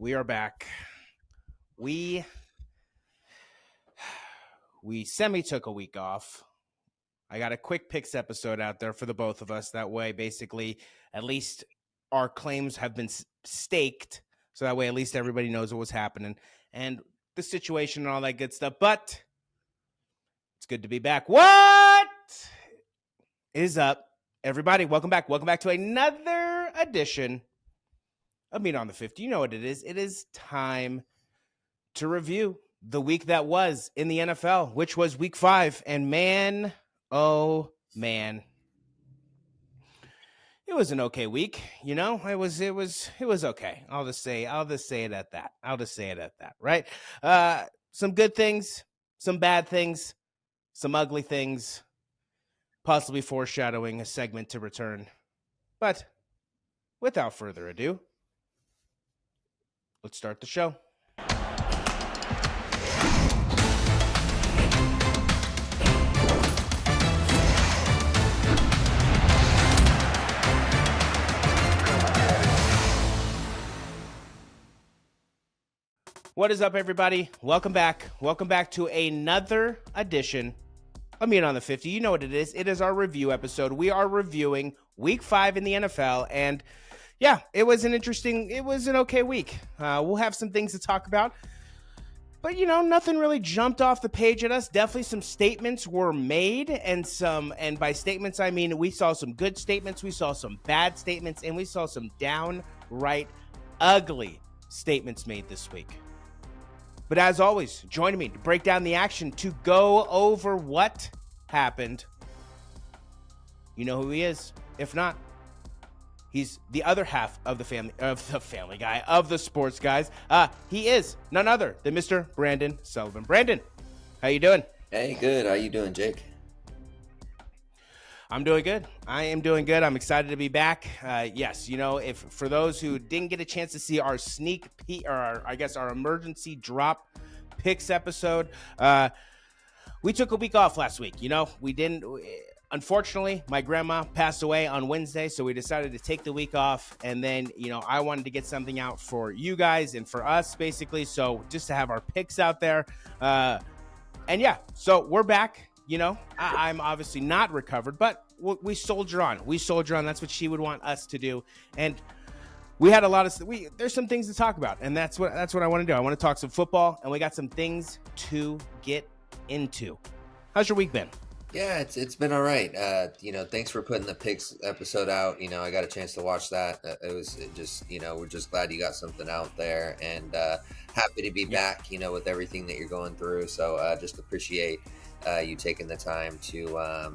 We are back. We semi took a week off. I got a quick picks episode out there for the both of us. That way, basically, at least our claims have been staked. So that way, at least everybody knows what was happening and the situation and all that good stuff. But it's good to be back. What is up, everybody? Welcome back. Welcome back to another edition of Meat on the 50. You know what it is. It is time to review the week that was in the NFL, which was week 5. And man, oh man, it was an okay week. You know, it was okay. I'll just say it at that. Right? Some good things, some bad things, some ugly things, possibly foreshadowing a segment to return. But without further ado, let's start the show. What is up, everybody? Welcome back. Welcome back to another edition of Meat on the 50. You know what it is. It is our review episode. We are reviewing week 5 in the NFL, and yeah, it was an okay week. We'll have some things to talk about, but you know, nothing really jumped off the page at us. Definitely some statements were made, and by statements, I mean, we saw some good statements, we saw some bad statements, and we saw some downright ugly statements made this week. But as always, joining me to break down the action, to go over what happened. You know who he is. If not, he's the other half of the family guy, of the sports guys. He is none other than Mr. Brandon Sullivan. Brandon, how you doing? Hey, good. How you doing, Jake? I'm doing good. I am doing good. I'm excited to be back. Yes, you know, if for those who didn't get a chance to see our sneak peek, or our emergency drop picks episode, we took a week off last week. You know, we didn't. Unfortunately, my grandma passed away on Wednesday, so we decided to take the week off. And then, you know, I wanted to get something out for you guys and for us, basically. So just to have our picks out there. And yeah, so we're back. You know, I'm obviously not recovered, but we soldier on. That's what she would want us to do. And we had a lot of there's some things to talk about, and that's what I want to do. I want to talk some football, and we got some things to get into. How's your week been? Yeah, it's been all right. You know, thanks for putting the picks episode out. You know, I got a chance to watch that. We're just glad you got something out there, and happy to be back. You know, with everything that you're going through. So just appreciate you taking the time to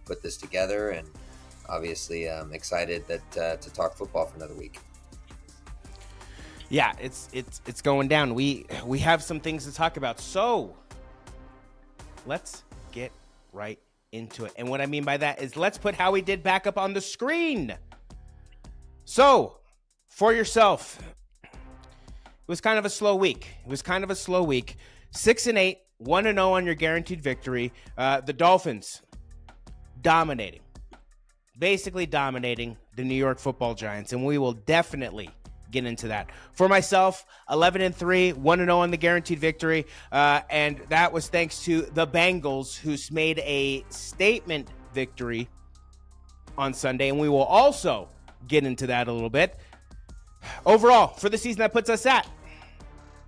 put this together, and obviously excited that to talk football for another week. Yeah, it's going down. We have some things to talk about, so let's get right into it. And what I mean by that is let's put how we did back up on the screen. So for yourself, it was kind of a slow week. 6-8. 1-0 on your guaranteed victory. The Dolphins basically dominating the New York Football Giants, and we will definitely get into that. For myself, 11-3, 1-0 on the guaranteed victory, and that was thanks to the Bengals, who made a statement victory on Sunday, and we will also get into that a little bit. Overall, for the season, that puts us at,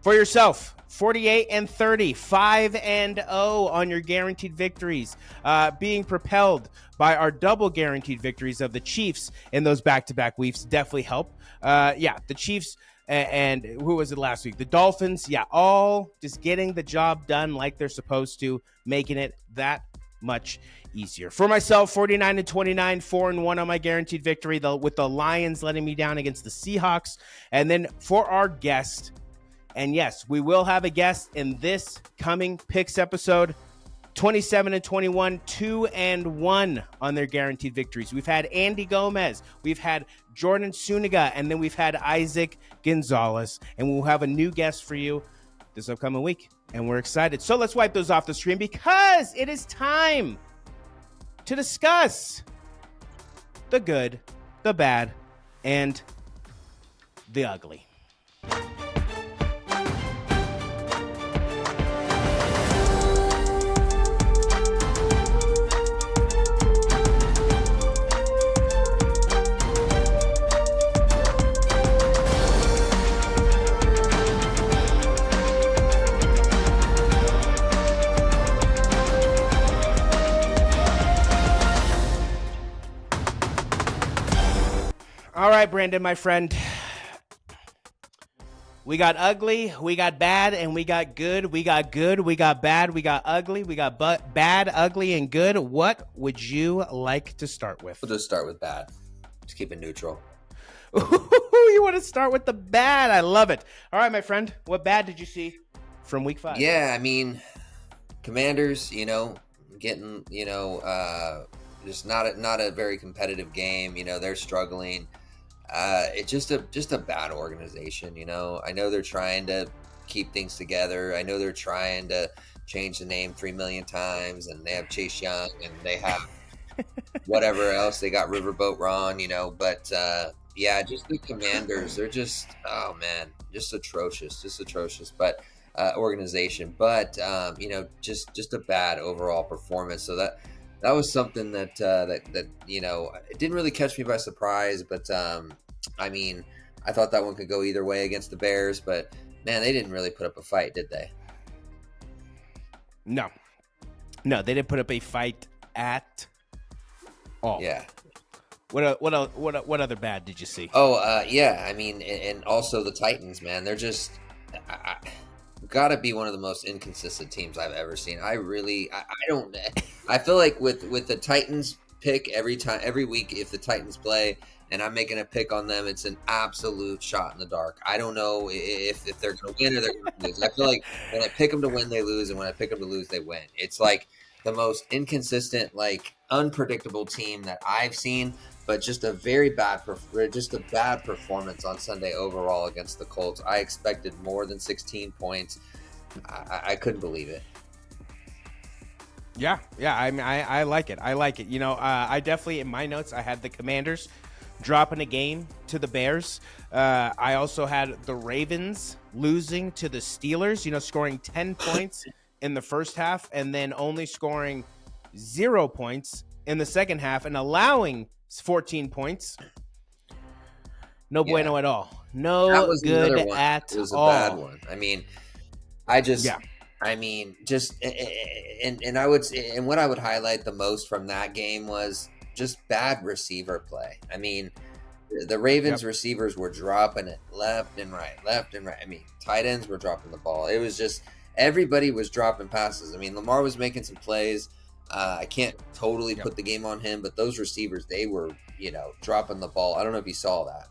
for yourself, 48-30, 5-0 on your guaranteed victories, being propelled by our double guaranteed victories of the Chiefs in those back-to-back weeks definitely help. The Chiefs and who was it last week? The Dolphins, all just getting the job done like they're supposed to, making it that much easier. For myself, 49-29, 4-1 on my guaranteed victory, with the Lions letting me down against the Seahawks. And then for our guest, and yes, we will have a guest in this coming picks episode, 27-21, 2-1 on their guaranteed victories. We've had Andy Gomez, we've had Jordan Suniga, and then we've had Isaac Gonzalez. And we'll have a new guest for you this upcoming week, and we're excited. So let's wipe those off the screen, because it is time to discuss the good, the bad, and the ugly. right, Brandon, my friend. We got ugly, we got bad, and we got good. We got good, we got bad, we got ugly, we got bad, ugly, and good. What would you like to start with? We'll just start with bad. Just keep it neutral. You want to start with the bad? I love it. All right, my friend. What bad did you see from week 5? Yeah, I mean, Commanders, getting, just not a very competitive game. They're struggling. It's just a bad organization. I know they're trying to keep things together. I know they're trying to change the name 3 million times, and they have Chase Young, and they have whatever else. They got Riverboat Ron, but yeah, just the Commanders. They're just, oh man, just atrocious. But organization, but just a bad overall performance. So that was something that it didn't really catch me by surprise, but I mean, I thought that one could go either way against the Bears, but man, they didn't really put up a fight, did they? No, they didn't put up a fight at all. Yeah. What other bad did you see? Oh, yeah. I mean, and also the Titans, man, they're just gotta be one of the most inconsistent teams I've ever seen. I feel like with the Titans pick every week, if the Titans play and I'm making a pick on them, it's an absolute shot in the dark. I don't know if they're going to win or they're going to lose. I feel like when I pick them to win, they lose, and when I pick them to lose, they win. It's like the most inconsistent, like unpredictable team that I've seen, but just a bad performance on Sunday overall against the Colts. I expected more than 16 points. I couldn't believe it. Yeah. I mean, I like it. I definitely, in my notes, I had the Commanders dropping a game to the Bears. I also had the Ravens losing to the Steelers, scoring 10 points in the first half and then only scoring 0 points in the second half and allowing 14 points. No bueno at all. No that was good another one. at all. It was a bad one. I mean, and I would say, and what I would highlight the most from that game was just bad receiver play. I mean, the Ravens receivers were dropping it left and right. I mean, tight ends were dropping the ball. It was just everybody was dropping passes. I mean, Lamar was making some plays. I can't totally put the game on him, but those receivers, they were, dropping the ball. I don't know if you saw that.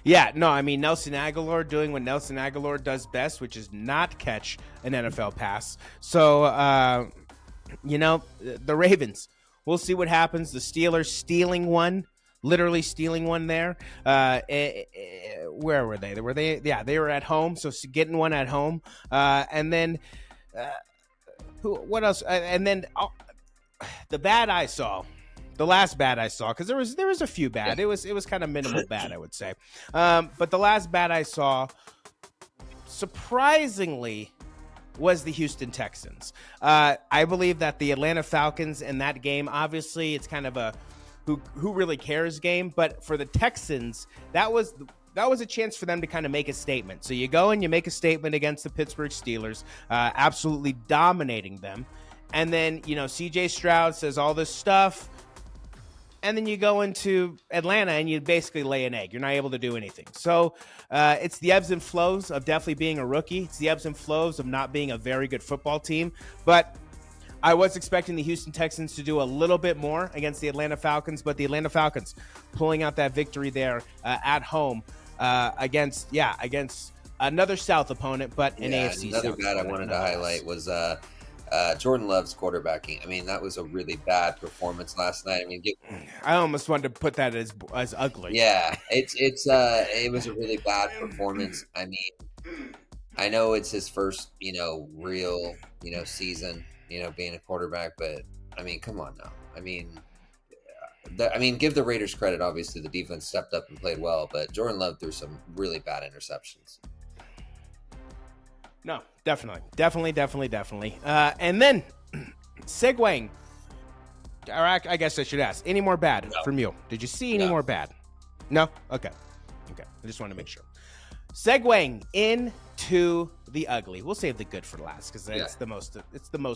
Yeah, no, I mean, Nelson Aguilar doing what Nelson Aguilar does best, which is not catch an NFL pass. So, the Ravens, we'll see what happens. The Steelers literally stealing one there. Where were they? They were at home, so getting one at home. And then, what else? And then the bad I saw. The last bad I saw, because there was a few bad. It was kind of minimal bad, I would say. But the last bad I saw, surprisingly, was the Houston Texans. I believe that the Atlanta Falcons in that game, obviously, it's kind of a who really cares game. But for the Texans, that was a chance for them to kind of make a statement. So you go and you make a statement against the Pittsburgh Steelers, absolutely dominating them. And then, CJ Stroud says all this stuff. And then you go into Atlanta and you basically lay an egg. You're not able to do anything. So it's the ebbs and flows of definitely being a rookie. It's the ebbs and flows of not being a very good football team. But I was expecting the Houston Texans to do a little bit more against the Atlanta Falcons. But the Atlanta Falcons pulling out that victory there at home against another South opponent, but an AFC South opponent. Another bad I wanted to highlight was Jordan Love's quarterbacking. I mean, that was a really bad performance last night. I mean, I almost wanted to put that as ugly. Yeah, it was a really bad performance. I mean, I know it's his first, real, season, being a quarterback, but I mean, come on now. I mean, give the Raiders credit. Obviously, the defense stepped up and played well, but Jordan Love threw some really bad interceptions. No, definitely. And then, segueing, or I guess I should ask, any more bad from you? Did you see any more bad? No? Okay. I just want to make sure. Segueing into the ugly. We'll save the good for last because it's the most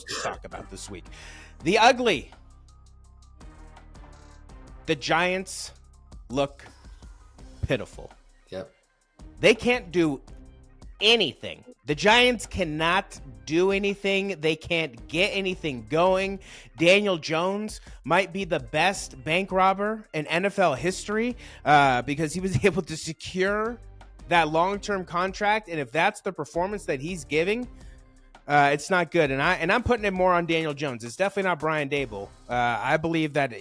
to talk about this week. The ugly. The Giants look pitiful. Yep. They can't do anything. The Giants cannot do anything. They can't get anything going. Daniel Jones might be the best bank robber in NFL history because he was able to secure that long-term contract. And if that's the performance that he's giving, it's not good. And I'm putting it more on Daniel Jones. It's definitely not Brian Daboll. I believe that,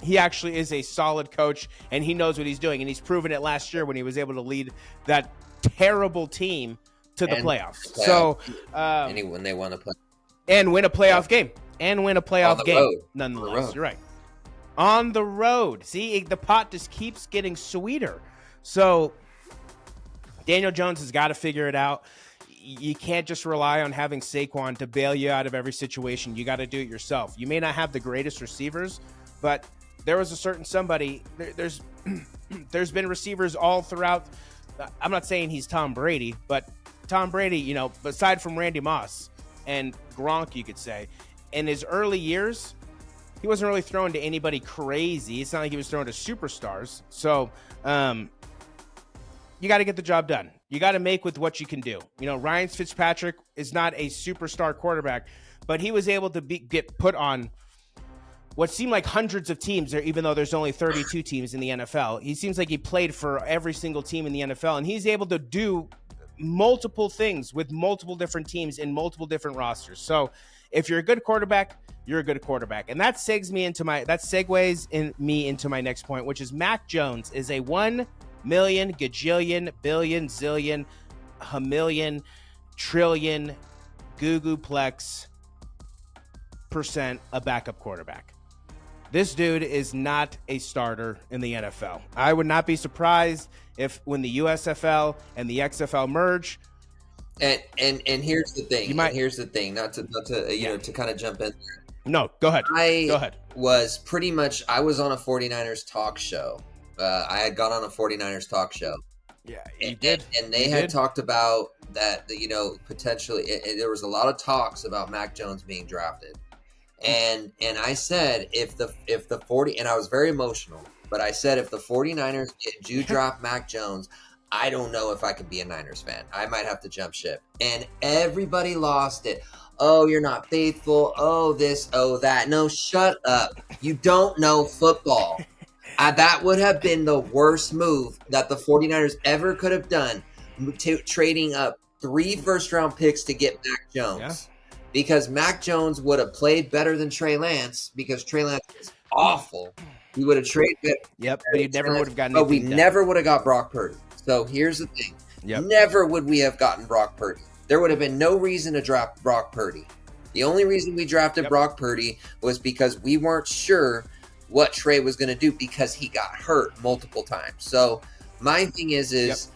he actually is a solid coach and he knows what he's doing. And he's proven it last year when he was able to lead that terrible team to the playoffs. So, when they want to play and win a playoff game road. nonetheless. You're right. On the road. See, the pot just keeps getting sweeter. So Daniel Jones has got to figure it out. You can't just rely on having Saquon to bail you out of every situation. You got to do it yourself. You may not have the greatest receivers, but there was a certain somebody. There's been receivers all throughout. I'm not saying he's Tom Brady, but Tom Brady, aside from Randy Moss and Gronk, you could say, in his early years, he wasn't really throwing to anybody crazy. It's not like he was throwing to superstars. So you got to get the job done. You got to make with what you can do. Ryan Fitzpatrick is not a superstar quarterback, but he was able to get put on what seemed like hundreds of teams there, even though there's only 32 teams in the NFL. He seems like he played for every single team in the NFL, and he's able to do multiple things with multiple different teams in multiple different rosters. So if you're a good quarterback, you're a good quarterback. And that segues me into my next point, which is Mac Jones is a 1 million, gajillion, billion, zillion, hamillion, trillion, googleplex % a backup quarterback. This dude is not a starter in the NFL. I would not be surprised if when the USFL and the XFL merge. And here's the thing. Here's the thing. Not to to kind of jump in there. No, go ahead. Go ahead. I was on a 49ers talk show. I had gone on a 49ers talk show. Yeah, you did. And they had talked about that, potentially there was a lot of talks about Mac Jones being drafted. And I said, if the 40, and I was very emotional, but I said, if the 49ers do draft Mac Jones, I don't know if I could be a Niners fan. I might have to jump ship. And everybody lost it. Oh, you're not faithful. Oh, this, oh, that. No, shut up. You don't know football. That would have been the worst move that the 49ers ever could have done, trading up 3 first-round picks to get Mac Jones. Yeah. Because Mac Jones would have played better than Trey Lance, because Trey Lance is awful. He would have traded it. Yep, but he never would have gotten But we never would have got Brock Purdy. So here's the thing. Yep. Never would we have gotten Brock Purdy. There would have been no reason to draft Brock Purdy. The only reason we drafted Brock Purdy was because we weren't sure what Trey was going to do, because he got hurt multiple times. So my thing is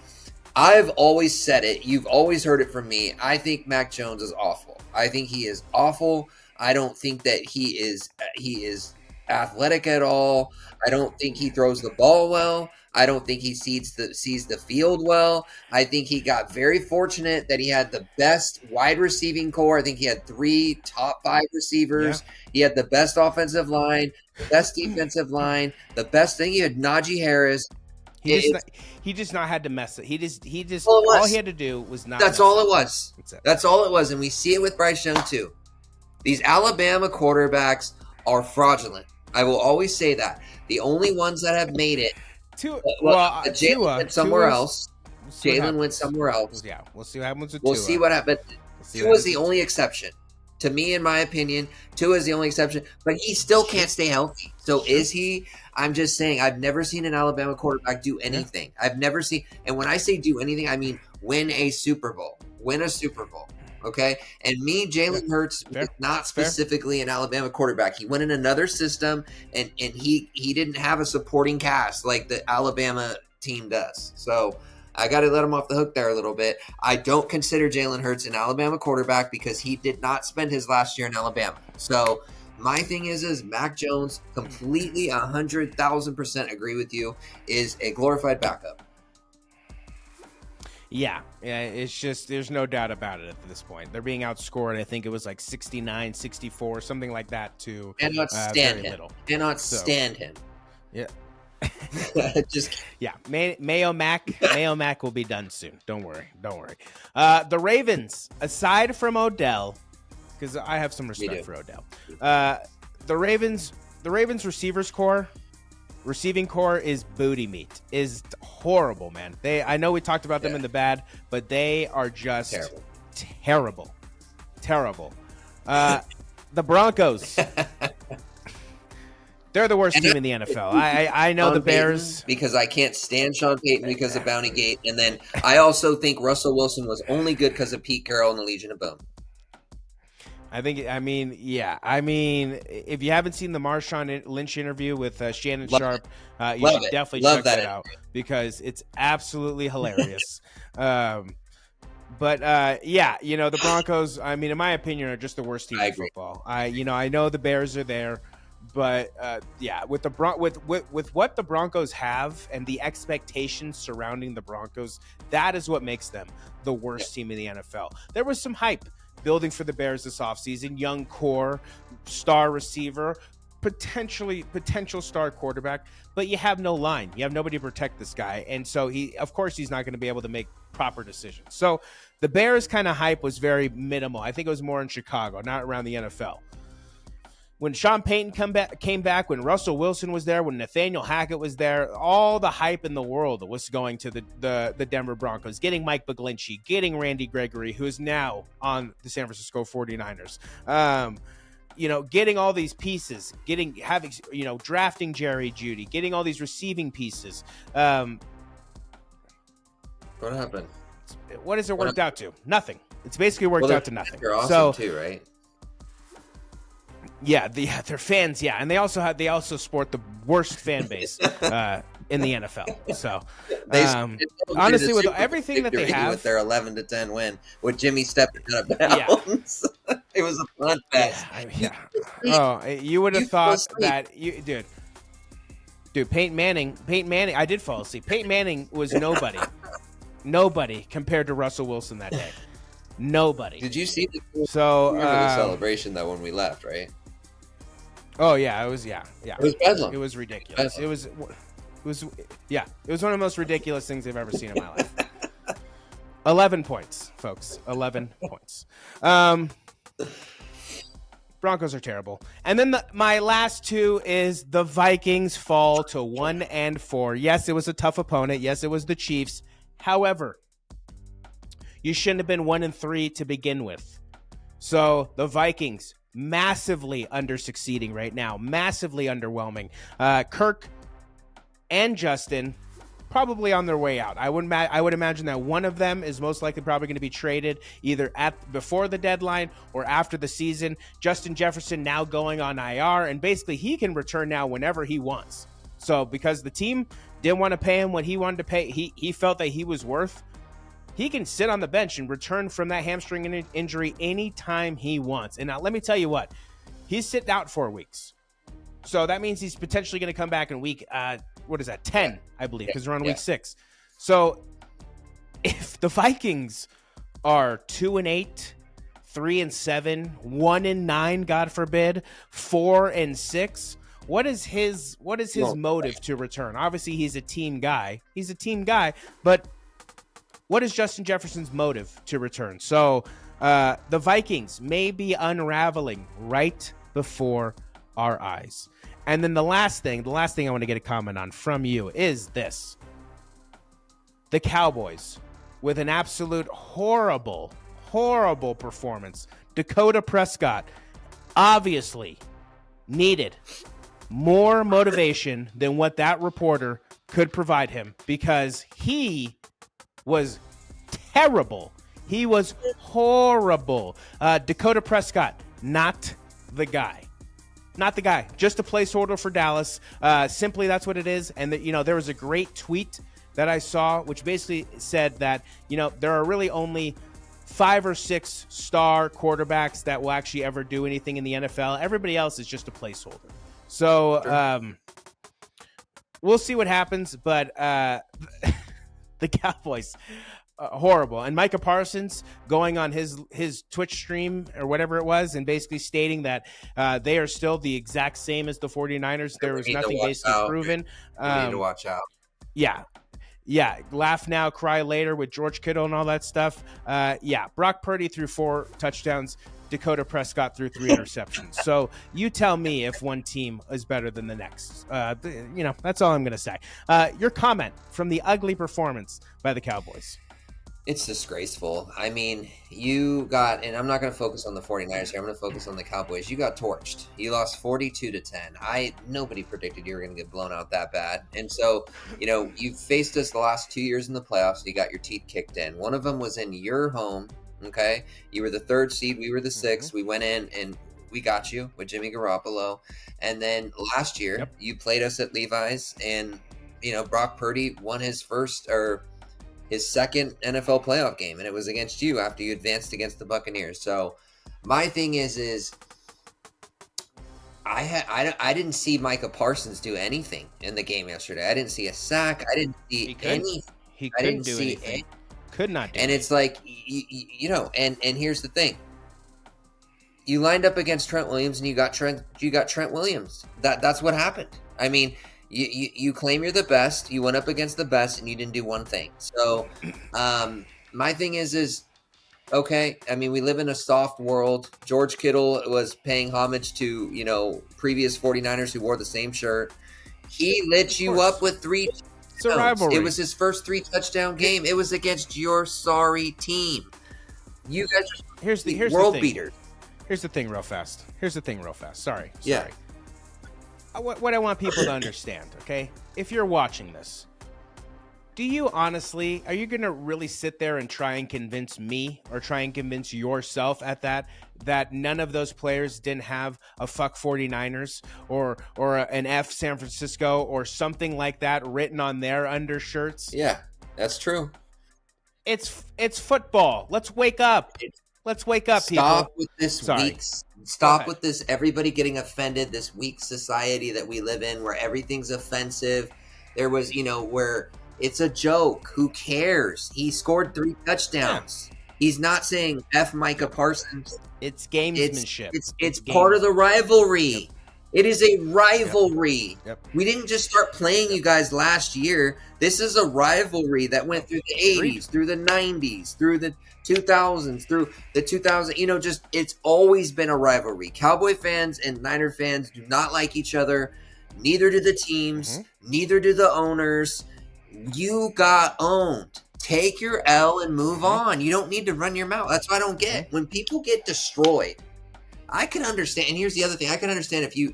I've always said it. You've always heard it from me. I think Mac Jones is awful. I think he is awful. I don't think that he is athletic at all. I don't think he throws the ball well. I don't think he sees the field well. I think he got very fortunate that he had the best wide receiving core. I think he had 3 top 5 receivers. Yeah. He had the best offensive line, the best defensive line, the best thing. He had Najee Harris. He just not had to mess it. He just all he had to do was not. That's all it was. That's all it was. And we see it with Bryce Young too. These Alabama quarterbacks are fraudulent. I will always say that. The only ones that have made it. Jalen went somewhere else. Jalen went somewhere else. Yeah, we'll see what happens with Tua. We'll see what happens. Tua is the only exception. To me, in my opinion, Tua is the only exception. But he still can't stay healthy. So is he? I'm just saying, I've never seen an Alabama quarterback do anything. I've never seen. And when I say do anything, I mean win a Super Bowl. Win a Super Bowl. Okay? And Jalen Hurts is not specifically an Alabama quarterback. He went in another system, and he didn't have a supporting cast like the Alabama team does. So I got to let him off the hook there a little bit. I don't consider Jalen Hurts an Alabama quarterback because he did not spend his last year in Alabama. So my thing is Mac Jones, completely 100,000% agree with you, is a glorified backup. Yeah, it's just, there's no doubt about it at this point. They're being outscored. I think it was like 69-64, something like that, to Cannot stand him. Cannot stand him. Yeah. Just Yeah, Mayo Mac will be done soon. Don't worry. The Ravens, aside from Odell, because I have some respect for Odell, the Ravens receiving core is booty meat. Is horrible, man. I know we talked about them in the bad, but they are just terrible. The Broncos. They're the worst team in the NFL. I know the Bears. Because I can't stand Sean Payton because of Bounty Gate. And then I also think Russell Wilson was only good because of Pete Carroll and the Legion of Boom. If you haven't seen the Marshawn Lynch interview with Shannon Sharp, you should definitely check that out because it's absolutely hilarious. The Broncos, in my opinion, are just the worst team in football. I know the Bears are there. But with what the Broncos have and the expectations surrounding the Broncos, that is what makes them the worst team in the NFL. There was some hype building for the Bears this offseason. Young core, star receiver, potential star quarterback, but you have no line. You have nobody to protect this guy. And so he's not going to be able to make proper decisions. So the Bears kind of hype was very minimal. I think it was more in Chicago, not around the NFL. When Sean Payton came back, when Russell Wilson was there, when Nathaniel Hackett was there, all the hype in the world was going to the Denver Broncos, getting Mike McGlinchey, getting Randy Gregory, who is now on the San Francisco 49ers. Getting all these pieces, drafting Jerry Jeudy, getting all these receiving pieces. What happened? What has it worked out to? Nothing. It's basically worked out to nothing. They're awesome too, right? Yeah, they're fans. Yeah, and they also sport the worst fan base in the NFL. So honestly, with everything that they have, with their 11-10 win, with Jimmy stepping out of bounds, it was a fun fest. Oh, you would have thought that dude, Peyton Manning. I did fall asleep. Peyton Manning was nobody compared to Russell Wilson that day. Nobody. Did you see the celebration though when we left? Right. Oh yeah, it was It was bedlam. It was ridiculous. Bedlam. It was one of the most ridiculous things I've ever seen in my life. 11 points, folks. 11 points. Broncos are terrible. And then my last two is the Vikings fall to 1-4. Yes, it was a tough opponent. Yes, it was the Chiefs. However, you shouldn't have been 1-3 to begin with. So the Vikings massively under-succeeding right now, massively underwhelming. Kirk and Justin probably on their way out. I would imagine that one of them is most likely probably going to be traded either before the deadline or after the season. Justin Jefferson now going on IR, and basically he can return now whenever he wants. So because the team didn't want to pay him what he wanted to pay, he felt that he was worth. He can sit on the bench and return from that hamstring injury anytime he wants. And now let me tell you what, he's sitting out 4 weeks. So that means he's potentially going to come back in week, 10, I believe, because we're on week 6. So if the Vikings are 2-8, 3-7, 1-9, God forbid, 4-6, what is his motive to return? Obviously, he's a team guy. But what is Justin Jefferson's motive to return? So the Vikings may be unraveling right before our eyes. And then the last thing I want to get a comment on from you is this. The Cowboys, with an absolute horrible performance. Dakota Prescott obviously needed more motivation than what that reporter could provide him because he was terrible. He was horrible. Dakota Prescott, not the guy. Just a placeholder for Dallas. Simply, that's what it is. And there was a great tweet that I saw, which basically said that there are really only 5 or 6 star quarterbacks that will actually ever do anything in the NFL. Everybody else is just a placeholder. So we'll see what happens. But The Cowboys. Horrible. And Micah Parsons going on his Twitch stream or whatever it was and basically stating that they are still the exact same as the 49ers. There was nothing basically proven. We need to watch out. Yeah. Yeah. Laugh now, cry later with George Kittle and all that stuff. Yeah. Brock Purdy threw 4 touchdowns. Dakota Prescott threw 3 interceptions. So you tell me if one team is better than the next. That's all I'm going to say. Your comment from the ugly performance by the Cowboys. It's disgraceful. I mean, you got, and I'm not going to focus on the 49ers here. I'm going to focus on the Cowboys. You got torched. You lost 42-10. Nobody predicted you were going to get blown out that bad. And so, you faced us the last 2 years in the playoffs. You got your teeth kicked in. One of them was in your home. Okay. You were the 3rd seed. We were the 6th. We went in and we got you with Jimmy Garoppolo. And then last year you played us at Levi's and, Brock Purdy won his second NFL playoff game, and it was against you after you advanced against the Buccaneers. So my thing is I didn't see Micah Parsons do anything in the game yesterday. I didn't see a sack. I didn't see anything. He couldn't do anything. Could not do and anything. It's like, and here's the thing. You lined up against Trent Williams and you got Trent Williams. That's what happened. I mean, you claim you're the best. You went up against the best, and you didn't do one thing. So, my thing is okay. I mean, we live in a soft world. George Kittle was paying homage to previous 49ers who wore the same shirt. He lit you up with 3. It's a rivalry. It was his first 3 touchdown game. It was against your sorry team. You guys are here's the world beaters. Here's the thing, real fast. Sorry. Yeah. What I want people to understand, okay? If you're watching this, are you going to really sit there and try and convince me or try and convince yourself that none of those players didn't have a fuck 49ers or an F San Francisco or something like that written on their undershirts? Yeah, that's true. It's football. Let's wake up. People. Stop with this weak. Stop with this. Everybody getting offended. This weak society that we live in, where everything's offensive. There was, where it's a joke. Who cares? He scored 3 touchdowns. Yeah. He's not saying F Micah Parsons. It's gamesmanship. It's part of the rivalry. Yep. It is a rivalry. Yep. We didn't just start playing you guys last year. This is a rivalry that went through the 80s, through the 90s, through the 2000s, through the 2000s. It's always been a rivalry. Cowboy fans and Niner fans do not like each other. Neither do the teams. Neither do the owners. You got owned. Take your L and move on. You don't need to run your mouth. That's what I don't get. When people get destroyed, I can understand. And here's the other thing. I can understand if you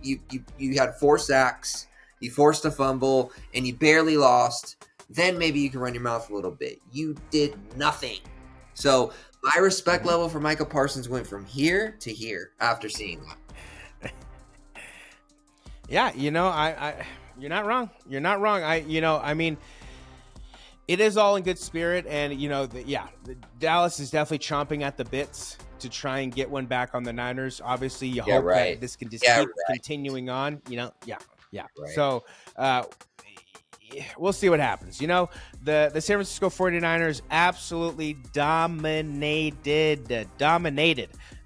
had 4 sacks, you forced a fumble, and you barely lost, then maybe you can run your mouth a little bit. You did nothing. So my respect level for Micah Parsons went from here to here after seeing that. Yeah, you're not wrong. You're not wrong. I mean, it is all in good spirit, and Dallas is definitely chomping at the bits to try and get one back on the Niners. Obviously, you hope that this can just keep continuing on. Right. So we'll see what happens. The San Francisco 49ers absolutely dominated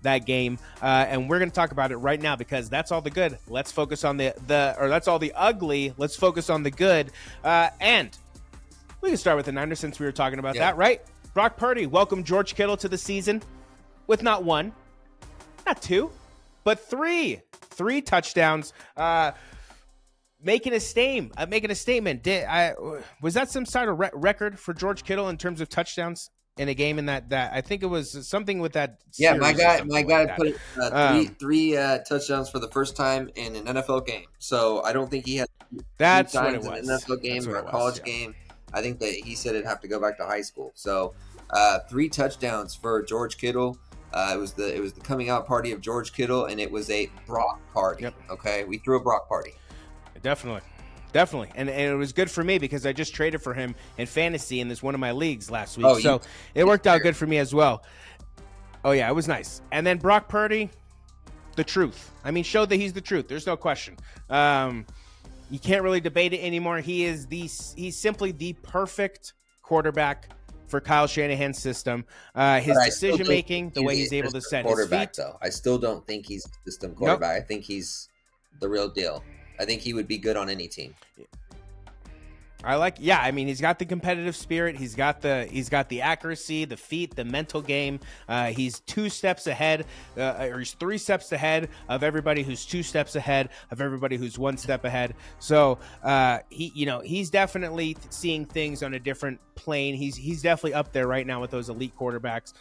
that game, and we're going to talk about it right now because that's all the good. Let's focus on that's all the ugly. Let's focus on the good, and we can start with the Niners since we were talking about that, right? Brock Purdy welcomed George Kittle to the season with not 1, not 2, but 3 touchdowns, making a statement. Was that some sort of record for George Kittle in terms of touchdowns in a game in that I think it was something with that. Yeah, my guy put 3 touchdowns for the first time in an NFL game. So I don't think he had that's 3 what times it was. In an NFL game or a college game. I think that he said it'd have to go back to high school. So 3 touchdowns for George Kittle. It was the coming out party of George Kittle, and it was a Brock party. Yep. Okay, we threw a Brock party. Definitely, and it was good for me because I just traded for him in fantasy in this one of my leagues last week. So it worked out good for me as well. Oh yeah, it was nice. And then Brock Purdy, the truth. I mean, showed that he's the truth. There's no question. You can't really debate it anymore. He's simply the perfect quarterback for Kyle Shanahan's system. His But I still decision don't making, think the way he's he's a able to system set his quarterback, feet. though. I still don't think he's a system quarterback. I think he's the real deal. I think he would be good on any team. I mean, he's got the competitive spirit. He's got the accuracy, the feet, the mental game. He's 2 steps ahead, or he's 3 steps ahead of everybody who's 2 steps ahead of everybody who's 1 step ahead. So he's definitely seeing things on a different plane. He's definitely up there right now with those elite quarterbacks.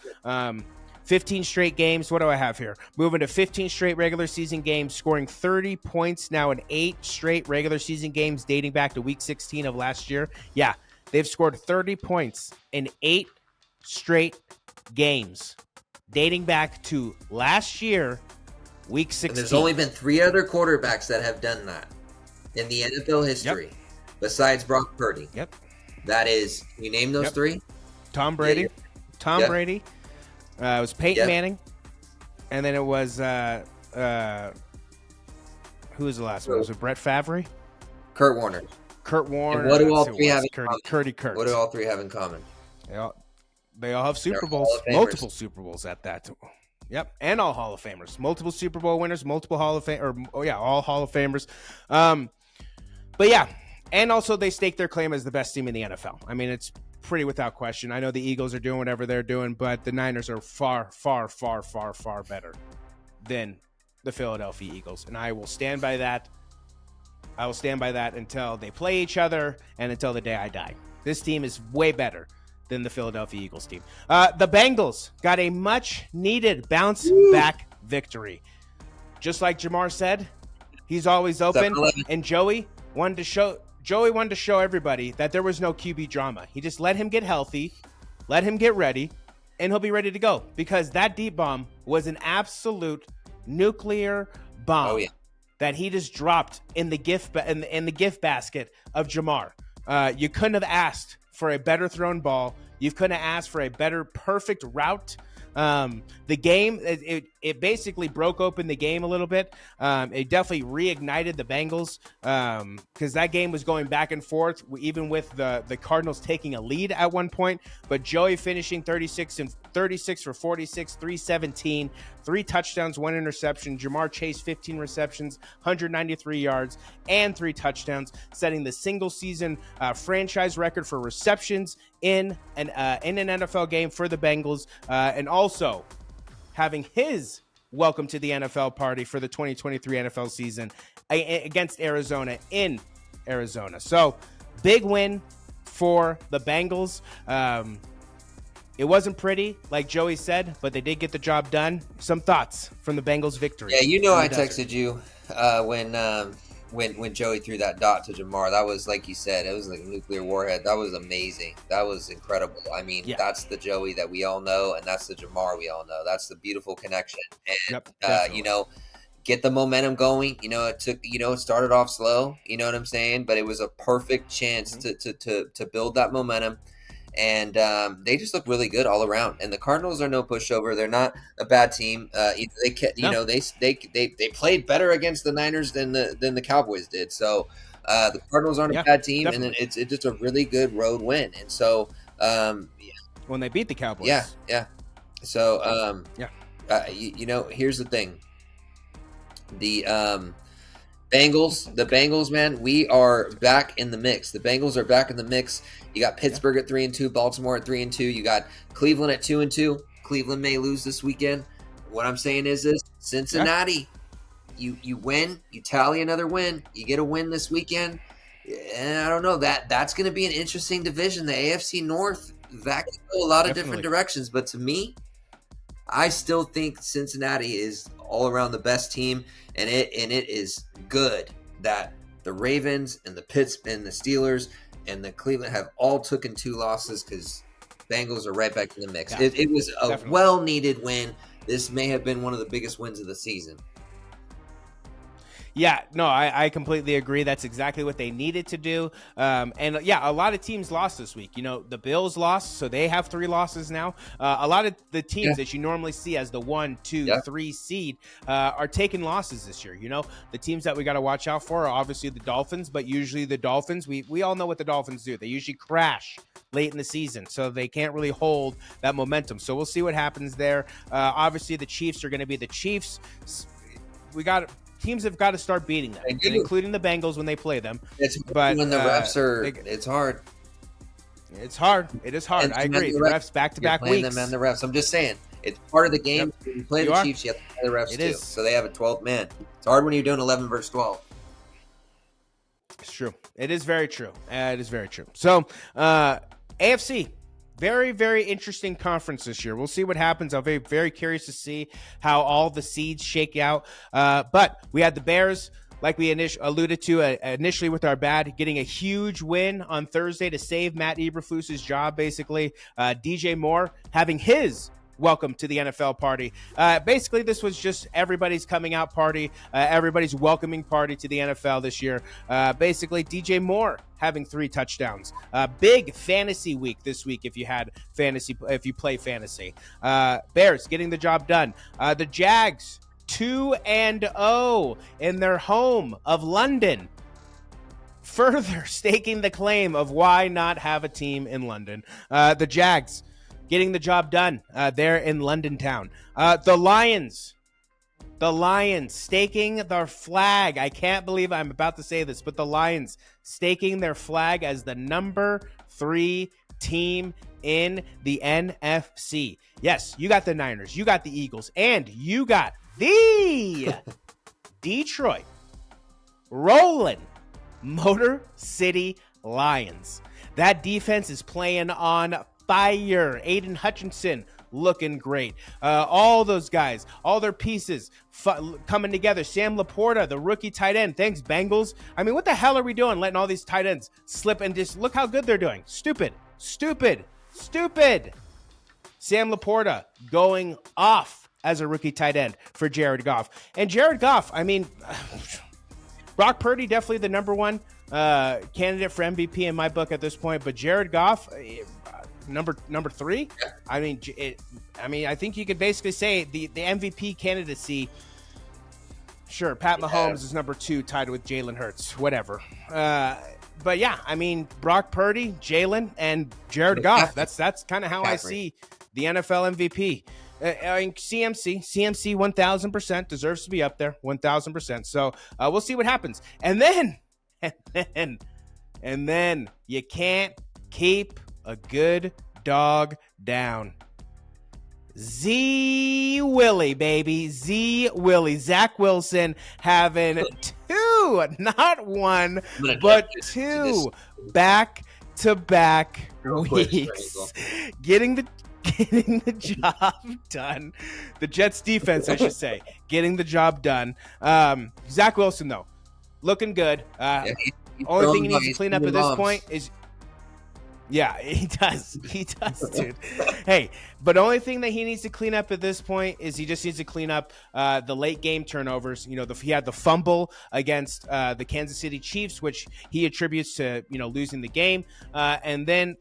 15 straight games. What do I have here? Moving to 15 straight regular season games, scoring 30 points now in 8 straight regular season games dating back to week 16 of last year. Yeah, they've scored 30 points in 8 straight games dating back to last year, week 16. And there's only been 3 other quarterbacks that have done that in the NFL history, besides Brock Purdy. Yep. That is, can you name those 3? Tom Brady. Yeah. Tom Brady. It was Peyton Manning, and then it was who was the last one? Was it Brett Favre? Kurt Warner. Kurt Warner. And what do all 3 have in common? Curdy Kurtz. What do all 3 have in commmen? They all have Super Bowls, multiple Super Bowls at that. Yep, and all Hall of Famers, multiple Super Bowl winners, multiple Hall of Fame, all Hall of Famers. But yeah, and also they stake their claim as the best team in the NFL. I mean, it's pretty without question. I know the Eagles are doing whatever they're doing, but the Niners are far, far, far, far, far better than the Philadelphia Eagles, and I will stand by that. I will stand by that until they play each other and until the day I die. This team is way better than the Philadelphia Eagles team. The Bengals got a much-needed bounce-back victory. Just like Jamar said, he's always open, and Joey wanted to show everybody that there was no QB drama. He just let him get healthy, let him get ready, and he'll be ready to go, because that deep bomb was an absolute nuclear bomb that he just dropped in the gift basket of Jamar. You couldn't have asked for a better thrown ball. You couldn't have asked for a better perfect route. The game, it basically broke open the game a little bit. It definitely reignited the Bengals, because that game was going back and forth, even with the Cardinals taking a lead at one point. But Joey finishing 36 for 46, 317, 3 touchdowns, 1 interception. Jamar Chase 15 receptions, 193 yards, and 3 touchdowns, setting the single season franchise record for receptions in an NFL game for the Bengals, and also having his welcome to the NFL party for the 2023 NFL season against Arizona in Arizona. So big win for the Bengals. It wasn't pretty, like Joey said, but they did get the job done. Some thoughts from the Bengals victory. Yeah, I texted you when Joey threw that dot to Jamar. That was, like you said, it was like a nuclear warhead. That was amazing. That was incredible. I mean, that's the Joey that we all know, and that's the Jamar we all know. That's the beautiful connection. And, get the momentum going. It started off slow, you know what I'm saying? But it was a perfect chance to build that momentum. And they just look really good all around. And the Cardinals are no pushover. They're not a bad team. They played better against the Niners than the Cowboys did. So the Cardinals aren't a bad team, definitely. And it's just a really good road win. And so when they beat the Cowboys, So here's the thing: the Bengals, man, we are back in the mix. The Bengals are back in the mix. You got Pittsburgh at 3-2, Baltimore at 3-2. You got Cleveland at 2-2. Cleveland may lose this weekend. What I'm saying is this: Cincinnati, you win, you tally another win, you get a win this weekend. And I don't know, that's going to be an interesting division. The AFC North, that could go a lot of different directions. But to me, I still think Cincinnati is all around the best team, and it is good that the Ravens and the Steelers and the Cleveland have all taken 2 losses, because Bengals are right back in the mix. Yeah, it was a well-needed win. This may have been one of the biggest wins of the season. Yeah, no, I completely agree. That's exactly what they needed to do. And yeah, a lot of teams lost this week. The Bills lost, so they have 3 losses now. A lot of the teams that you normally see as the 1, 2, 3 seed are taking losses this year. The teams that we got to watch out for are obviously the Dolphins, but usually the Dolphins, we all know what the Dolphins do. They usually crash late in the season, so they can't really hold that momentum. So we'll see what happens there. Obviously, the Chiefs are going to be the Chiefs. Teams have got to start beating them, including the Bengals when they play them. But when the refs are, it's hard. It's hard. It is hard. I agree. The refs back-to-back weeks. Them and the refs. I'm just saying, it's part of the game. When you play the Chiefs, you have to play the refs too. So they have a 12th man. It's hard when you're doing 11 versus 12. It's true. It is very true. It is very true. So, AFC. Very, very interesting conference this year. We'll see what happens. I'll be very curious to see how all the seeds shake out. But we had the Bears, like we alluded to initially with our bad, getting a huge win on Thursday to save Matt Eberflus's job, basically. DJ Moore having his welcome to the NFL party. Basically, this was just everybody's coming out party, everybody's welcoming party to the NFL this year. Basically, DJ Moore having 3 touchdowns. Big fantasy week this week if you play fantasy. Bears getting the job done. The Jags 2-0 in their home of London, further staking the claim of why not have a team in London. The Jags getting the job done there in London town. The Lions staking their flag. I can't believe I'm about to say this, but the Lions staking their flag as the number 3 team in the NFC. Yes, you got the Niners, you got the Eagles, and you got the Detroit rolling Motor City Lions. That defense is playing on fire. Aiden Hutchinson looking great. All those guys, all their pieces coming together. Sam Laporta, the rookie tight end. Thanks, Bengals. I mean, what the hell are we doing letting all these tight ends slip and just look how good they're doing? Stupid. Sam Laporta going off as a rookie tight end for Jared Goff. And Jared Goff, I mean, Brock Purdy, definitely the number 1 candidate for MVP in my book at this point, but Jared Goff, number 3. I mean, I think you could basically say the MVP candidacy. Sure, Pat Mahomes is number 2, tied with Jalen Hurts, whatever. But yeah, I mean, Brock Purdy, Jalen, and Jared Goff. That's kind of how I see the NFL MVP. CMC 1000% deserves to be up there, 1000%. So we'll see what happens. And then you can't keep a good dog down. Z Willie, baby. Z Willie. Zach Wilson having 2, not 1, but 2 back-to-back weeks. Getting the job done. The Jets defense, I should say, getting the job done. Zach Wilson, though, looking good. Only thing he needs to clean up at this point is, yeah, he does. He does, dude. Hey, but the only thing that he needs to clean up at this point is he just needs to clean up the late game turnovers. He had the fumble against the Kansas City Chiefs, which he attributes to, losing the game. And then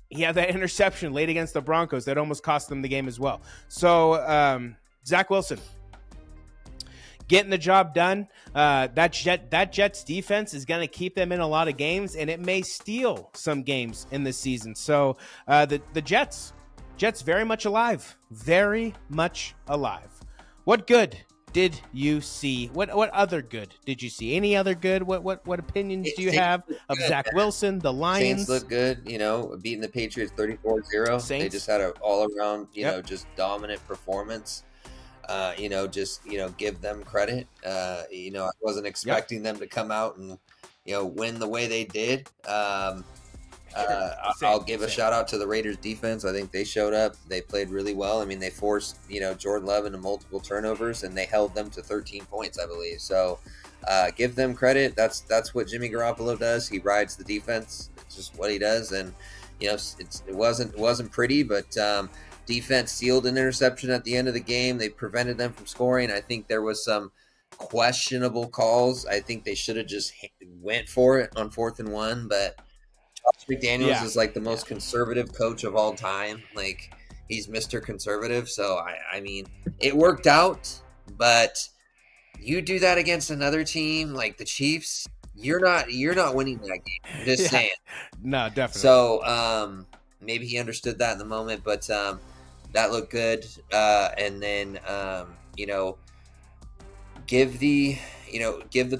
he had that interception late against the Broncos that almost cost them the game as well. So Zach Wilson getting the job done. That Jets defense is going to keep them in a lot of games, and it may steal some games in this season. So the Jets very much alive. Very much alive. What good did you see? What other good did you see? Any other good? What opinions do you have of Zach Wilson, the Lions? Saints look good, beating the Patriots 34-0. They just had an all-around, just dominant performance. Give them credit. I wasn't expecting them to come out and, win the way they did. I'll give a shout out to the Raiders defense. I think they showed up. They played really well. I mean, they forced, Jordan Love into multiple turnovers, and they held them to 13 points, I believe. So give them credit. That's what Jimmy Garoppolo does. He rides the defense. It's just what he does. And, it wasn't pretty, but defense sealed an interception at the end of the game. They prevented them from scoring. I think there was some questionable calls. I think they should have just went for it on 4th and 1, but Josh McDaniels is like the most conservative coach of all time. Like, he's Mr. Conservative. So I mean, it worked out, but you do that against another team like the Chiefs, you're not winning that game. I'm just saying. No, definitely. So maybe he understood that in the moment, but that looked good. And then give the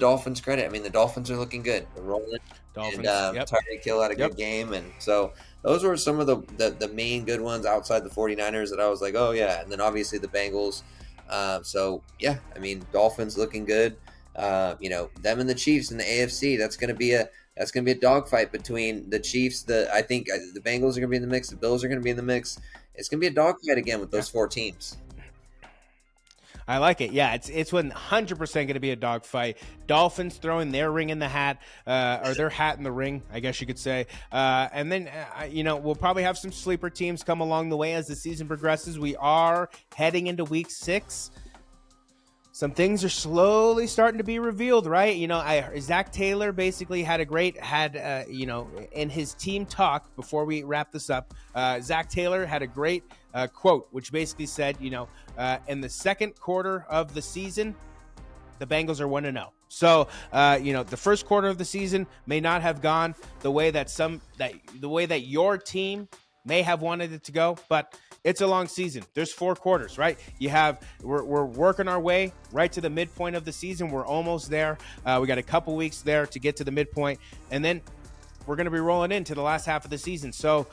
Dolphins credit. I mean, the Dolphins are looking good. They're rolling. Dolphins, and Tyreek Hill had a good game, and so those were some of the main good ones outside the 49ers that I was like, oh yeah. And then obviously the Bengals. So yeah, I mean, Dolphins looking good. Them and the Chiefs in the AFC. That's gonna be a dogfight between the Chiefs. I think the Bengals are gonna be in the mix. The Bills are gonna be in the mix. It's gonna be a dogfight again with those 4 teams. I like it. Yeah, it's 100% going to be a dogfight. Dolphins throwing their ring in the hat, or their hat in the ring, I guess you could say. And then, we'll probably have some sleeper teams come along the way as the season progresses. We are heading into week 6. Some things are slowly starting to be revealed, right? Zach Taylor basically had in his team talk before we wrap this up, Zach Taylor had a great quote, which basically said, in the second quarter of the season, the Bengals are 1-0. So, the first quarter of the season may not have gone the way that your team may have wanted it to go, but it's a long season. There's 4 quarters, right? We're working our way right to the midpoint of the season. We're almost there. We got a couple weeks there to get to the midpoint, and then we're going to be rolling into the last half of the season. So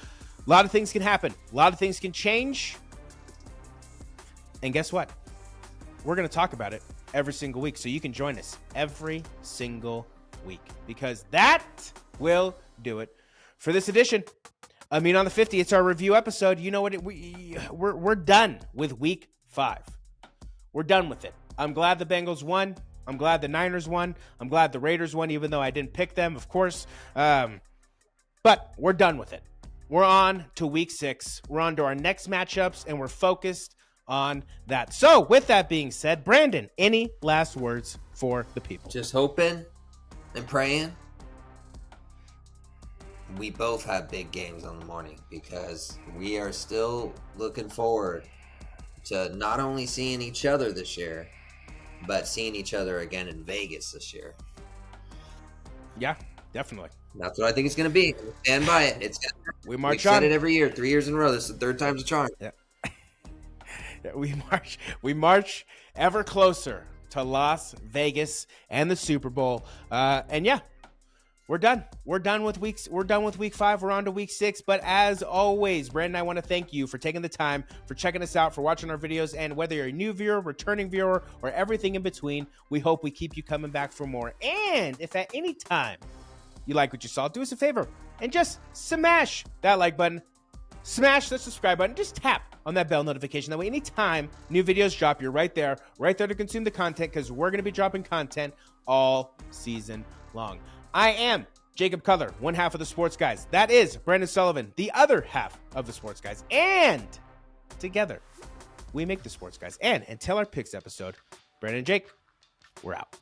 a lot of things can happen. A lot of things can change. And guess what? We're going to talk about it every single week. So you can join us every single week, because that will do it for this edition. On the 50, it's our review episode. You know what? We're done with week 5. We're done with it. I'm glad the Bengals won. I'm glad the Niners won. I'm glad the Raiders won, even though I didn't pick them, of course. But we're done with it. We're on to week 6. We're on to our next matchups, and we're focused on that. So with that being said, Brandon, any last words for the people? Just hoping and praying we both have big games on the morning, because we are still looking forward to not only seeing each other this year, but seeing each other again in Vegas this year. Yeah, definitely. That's what I think it's going to be. Stand by it. We march on. We said it every year, 3 years in a row. This is the 3rd time's a charm. Yeah. We march ever closer to Las Vegas and the Super Bowl. And yeah, we're done. We're done with week 5. We're on to week 6. But as always, Brandon, I want to thank you for taking the time, for checking us out, for watching our videos. And whether you're a new viewer, returning viewer, or everything in between, we hope we keep you coming back for more. And if at any time you like what you saw, do us a favor and just smash that like button, smash the subscribe button, just tap on that bell notification. That way, anytime new videos drop, you're right there to consume the content, because we're going to be dropping content all season long. I am Jacob Cutler, one half of the Sports Guys. That is Brandon Sullivan, the other half of the Sports Guys. And together, we make the Sports Guys. And until our picks episode, Brandon and Jake, we're out.